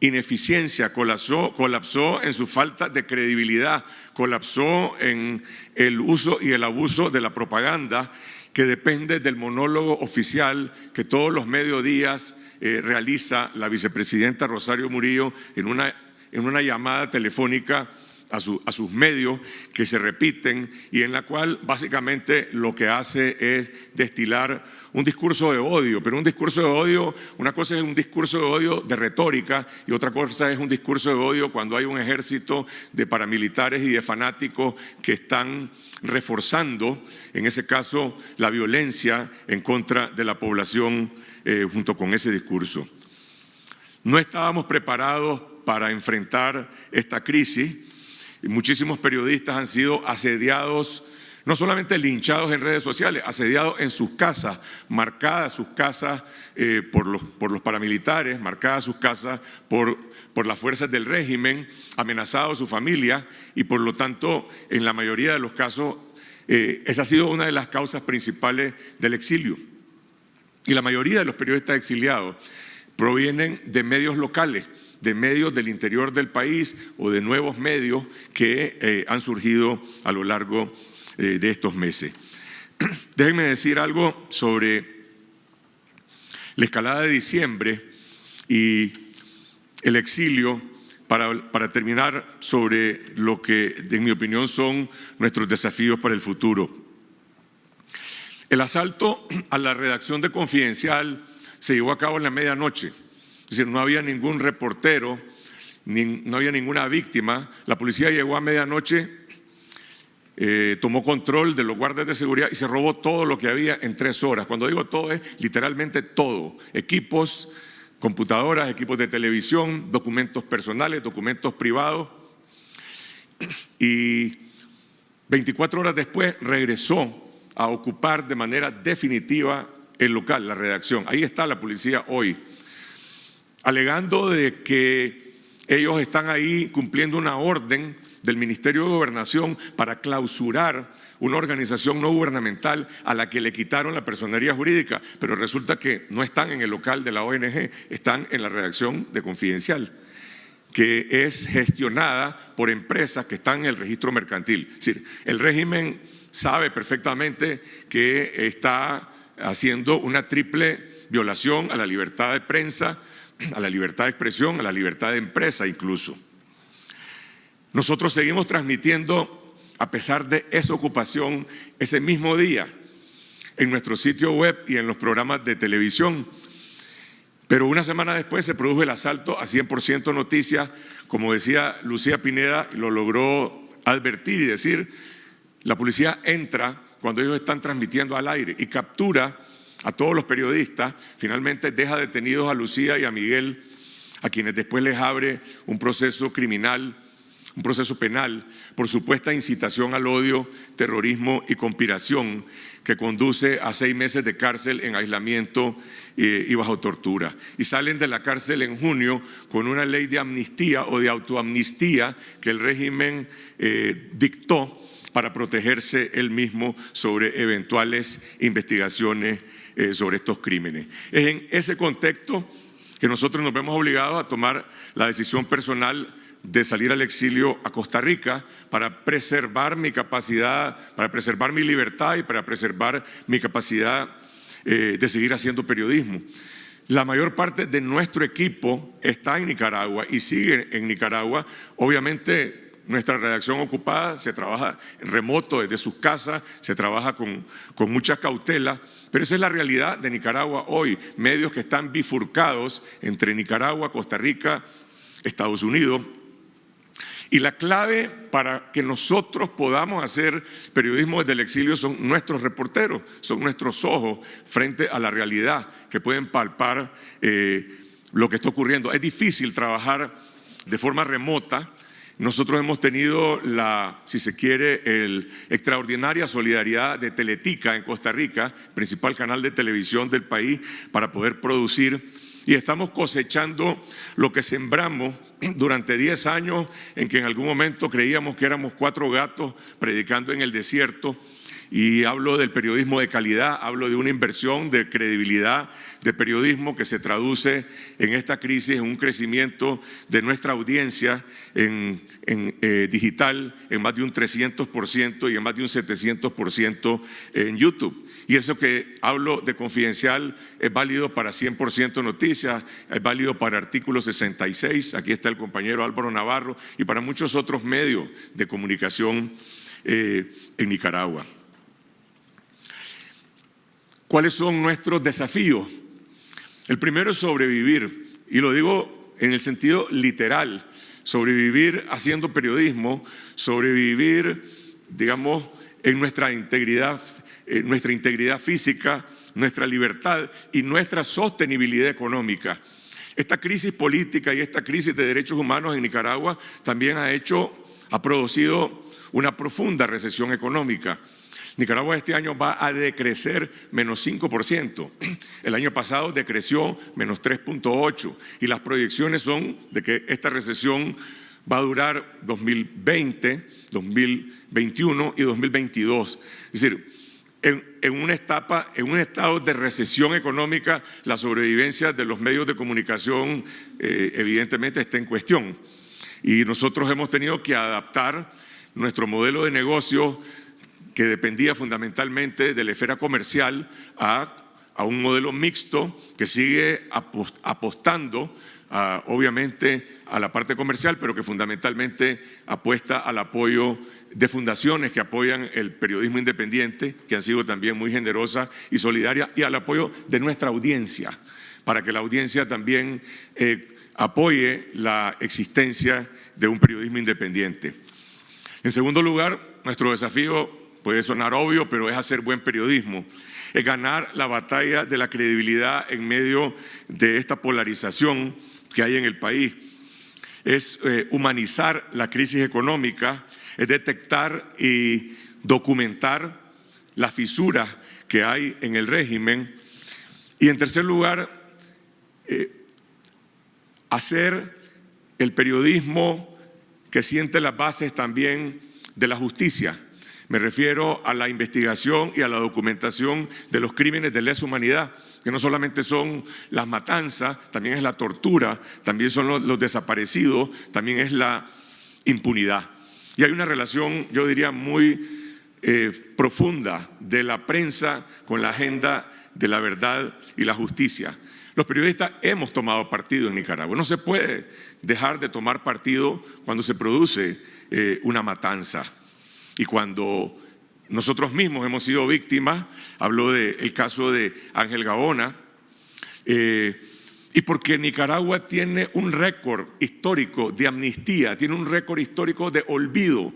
ineficiencia, colapsó en su falta de credibilidad, colapsó en el uso y el abuso de la propaganda que depende del monólogo oficial que todos los mediodías realiza la vicepresidenta Rosario Murillo en una llamada telefónica a sus medios que se repiten y en la cual básicamente lo que hace es destilar un discurso de odio, pero un discurso de odio, una cosa es un discurso de odio de retórica y otra cosa es un discurso de odio cuando hay un ejército de paramilitares y de fanáticos que están reforzando, en ese caso, la violencia en contra de la población junto con ese discurso. No estábamos preparados para enfrentar esta crisis. Muchísimos periodistas han sido asediados, no solamente linchados en redes sociales, asediados en sus casas, marcadas sus casas por los paramilitares, marcadas sus casas por las fuerzas del régimen, amenazados su familia y por lo tanto en la mayoría de los casos esa ha sido una de las causas principales del exilio. Y la mayoría de los periodistas exiliados provienen de medios locales, de medios del interior del país o de nuevos medios que han surgido a lo largo de estos meses. Déjenme decir algo sobre la escalada de diciembre y el exilio para terminar sobre lo que, en mi opinión, son nuestros desafíos para el futuro. El asalto a la redacción de Confidencial se llevó a cabo en la medianoche. Es decir, no había ningún reportero, no había ninguna víctima. La policía llegó a medianoche, tomó control de los guardias de seguridad y se robó todo lo que había en 3 horas. Cuando digo todo, es literalmente todo. Equipos, computadoras, equipos de televisión, documentos personales, documentos privados. Y 24 horas después regresó a ocupar de manera definitiva el local, la redacción. Ahí está la policía hoy, alegando de que ellos están ahí cumpliendo una orden del Ministerio de Gobernación para clausurar una organización no gubernamental a la que le quitaron la personería jurídica, pero resulta que no están en el local de la ONG, están en la redacción de Confidencial, que es gestionada por empresas que están en el registro mercantil. Es decir, el régimen sabe perfectamente que está haciendo una triple violación a la libertad de prensa, a la libertad de expresión, a la libertad de empresa incluso. Nosotros seguimos transmitiendo, a pesar de esa ocupación, ese mismo día en nuestro sitio web y en los programas de televisión. Pero una semana después se produjo el asalto a 100% Noticias, como decía Lucía Pineda, lo logró advertir y decir, la policía entra cuando ellos están transmitiendo al aire y captura a todos los periodistas, finalmente deja detenidos a Lucía y a Miguel, a quienes después les abre un proceso criminal, un proceso penal por supuesta incitación al odio, terrorismo y conspiración que conduce a 6 meses de cárcel en aislamiento y bajo tortura. Y salen de la cárcel en junio con una ley de amnistía o de autoamnistía que el régimen dictó para protegerse él mismo sobre eventuales investigaciones sobre estos crímenes. Es en ese contexto que nosotros nos vemos obligados a tomar la decisión personal de salir al exilio a Costa Rica para preservar mi capacidad, para preservar mi libertad y para preservar mi capacidad de seguir haciendo periodismo. La mayor parte de nuestro equipo está en Nicaragua y sigue en Nicaragua. Obviamente nuestra redacción ocupada, se trabaja remoto desde sus casas, se trabaja con mucha cautela, pero esa es la realidad de Nicaragua hoy. Medios que están bifurcados entre Nicaragua, Costa Rica, Estados Unidos. Y la clave para que nosotros podamos hacer periodismo desde el exilio son nuestros reporteros, son nuestros ojos frente a la realidad que pueden palpar lo que está ocurriendo. Es difícil trabajar de forma remota. Nosotros hemos tenido si se quiere, la extraordinaria solidaridad de Teletica en Costa Rica, principal canal de televisión del país, para poder producir y estamos cosechando lo que sembramos durante 10 años, en que en algún momento creíamos que éramos 4 gatos predicando en el desierto. Y hablo del periodismo de calidad, hablo de una inversión de credibilidad de periodismo que se traduce en esta crisis en un crecimiento de nuestra audiencia en digital en más de un 300% y en más de un 700% en YouTube. Y eso que hablo de Confidencial es válido para 100% Noticias, es válido para Artículo 66, aquí está el compañero Álvaro Navarro, y para muchos otros medios de comunicación en Nicaragua. ¿Cuáles son nuestros desafíos? El primero es sobrevivir, y lo digo en el sentido literal, sobrevivir haciendo periodismo, sobrevivir, digamos, en nuestra integridad física, nuestra libertad y nuestra sostenibilidad económica. Esta crisis política y esta crisis de derechos humanos en Nicaragua también ha producido una profunda recesión económica. Nicaragua este año va a decrecer menos 5%. El año pasado decreció menos 3.8%, y las proyecciones son de que esta recesión va a durar 2020, 2021 y 2022. Es decir, en un estado de recesión económica, la sobrevivencia de los medios de comunicación evidentemente está en cuestión. Y nosotros hemos tenido que adaptar nuestro modelo de negocio, que dependía fundamentalmente de la esfera comercial, a un modelo mixto que sigue apostando obviamente a la parte comercial, pero que fundamentalmente apuesta al apoyo de fundaciones que apoyan el periodismo independiente, que han sido también muy generosas y solidarias, y al apoyo de nuestra audiencia, para que la audiencia también apoye la existencia de un periodismo independiente. En segundo lugar, nuestro desafío puede sonar obvio, pero es hacer buen periodismo, es ganar la batalla de la credibilidad en medio de esta polarización que hay en el país, es humanizar la crisis económica, es detectar y documentar las fisuras que hay en el régimen, y en tercer lugar, hacer el periodismo que siente las bases también de la justicia. Me refiero a la investigación y a la documentación de los crímenes de lesa humanidad, que no solamente son las matanzas, también es la tortura, también son los desaparecidos, también es la impunidad. Y hay una relación, yo diría, muy profunda de la prensa con la agenda de la verdad y la justicia. Los periodistas hemos tomado partido en Nicaragua. No se puede dejar de tomar partido cuando se produce una matanza. Y cuando nosotros mismos hemos sido víctimas, hablo del caso de Ángel Gaona, y porque Nicaragua tiene un récord histórico de amnistía, tiene un récord histórico de olvido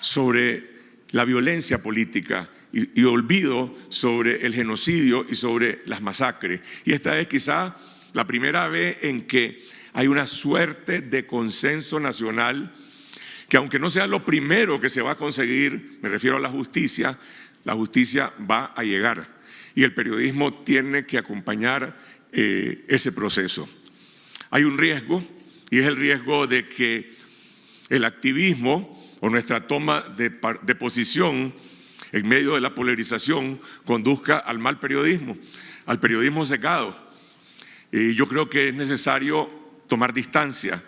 sobre la violencia política y olvido sobre el genocidio y sobre las masacres. Y esta es quizá la primera vez en que hay una suerte de consenso nacional, que aunque no sea lo primero que se va a conseguir, me refiero a la justicia va a llegar, y el periodismo tiene que acompañar ese proceso. Hay un riesgo, y es el riesgo de que el activismo o nuestra toma de posición en medio de la polarización conduzca al mal periodismo, al periodismo secado. Y yo creo que es necesario tomar distancia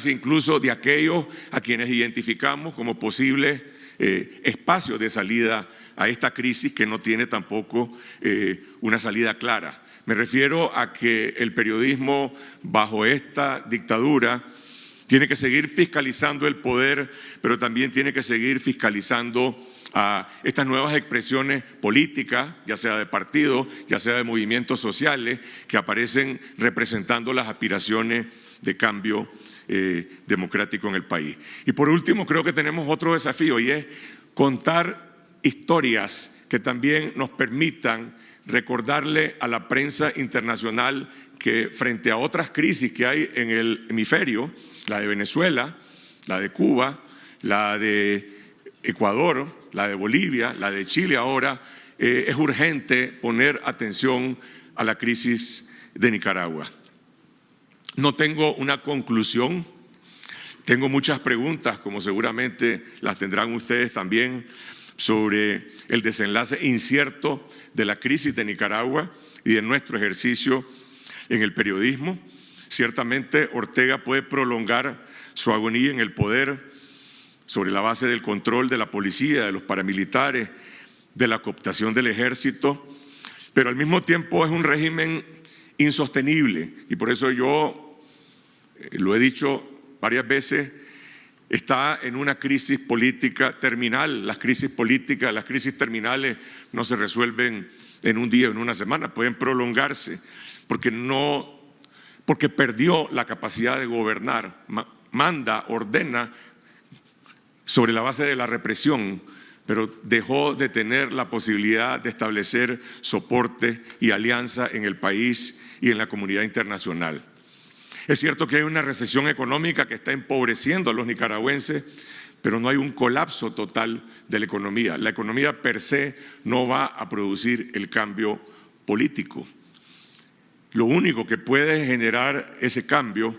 incluso de aquellos a quienes identificamos como posibles espacios de salida a esta crisis, que no tiene tampoco una salida clara. Me refiero a que el periodismo bajo esta dictadura tiene que seguir fiscalizando el poder, pero también tiene que seguir fiscalizando a estas nuevas expresiones políticas, ya sea de partidos, ya sea de movimientos sociales, que aparecen representando las aspiraciones de cambio democrático en el país. Y por último, creo que tenemos otro desafío, y es contar historias que también nos permitan recordarle a la prensa internacional que frente a otras crisis que hay en el hemisferio, la de Venezuela, la de Cuba, la de Ecuador, la de Bolivia, la de Chile ahora, es urgente poner atención a la crisis de Nicaragua. No tengo una conclusión, tengo muchas preguntas, como seguramente las tendrán ustedes también, sobre el desenlace incierto de la crisis de Nicaragua y de nuestro ejercicio en el periodismo. Ciertamente Ortega puede prolongar su agonía en el poder sobre la base del control de la policía, de los paramilitares, de la cooptación del ejército, pero al mismo tiempo es un régimen insostenible, y por eso yo lo he dicho varias veces, está en una crisis política terminal. Las crisis políticas, las crisis terminales no se resuelven en un día o en una semana, pueden prolongarse porque perdió la capacidad de gobernar, manda, ordena sobre la base de la represión, pero dejó de tener la posibilidad de establecer soporte y alianza en el país y en la comunidad internacional. Es cierto que hay una recesión económica que está empobreciendo a los nicaragüenses, pero no hay un colapso total de la economía. La economía per se no va a producir el cambio político. Lo único que puede generar ese cambio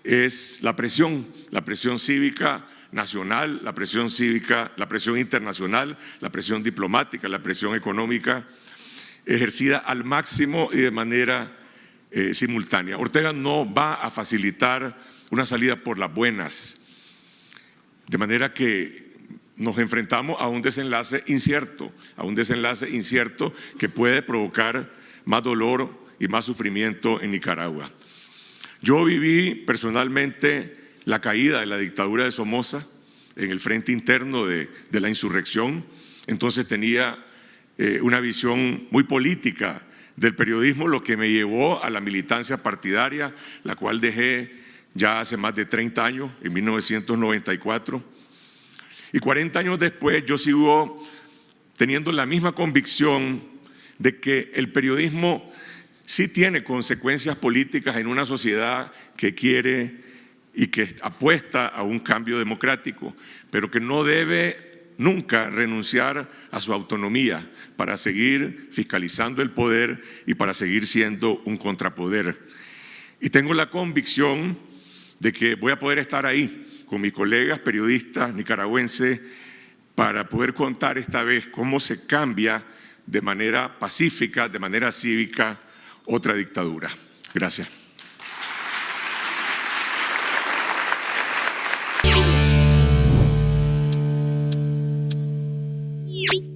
es la presión cívica nacional, la presión cívica, la presión internacional, la presión diplomática, la presión económica, ejercida al máximo y de manera simultánea. Ortega no va a facilitar una salida por las buenas, de manera que nos enfrentamos a un desenlace incierto, que puede provocar más dolor y más sufrimiento en Nicaragua. Yo viví personalmente la caída de la dictadura de Somoza en el frente interno de la insurrección. Entonces tenía una visión muy política del periodismo, lo que me llevó a la militancia partidaria, la cual dejé ya hace más de 30 años, en 1994. Y 40 años después yo sigo teniendo la misma convicción de que el periodismo sí tiene consecuencias políticas en una sociedad que quiere y que apuesta a un cambio democrático, pero que no debe nunca renunciar a su autonomía para seguir fiscalizando el poder y para seguir siendo un contrapoder. Y tengo la convicción de que voy a poder estar ahí con mis colegas periodistas nicaragüenses para poder contar esta vez cómo se cambia de manera pacífica, de manera cívica, otra dictadura. Gracias.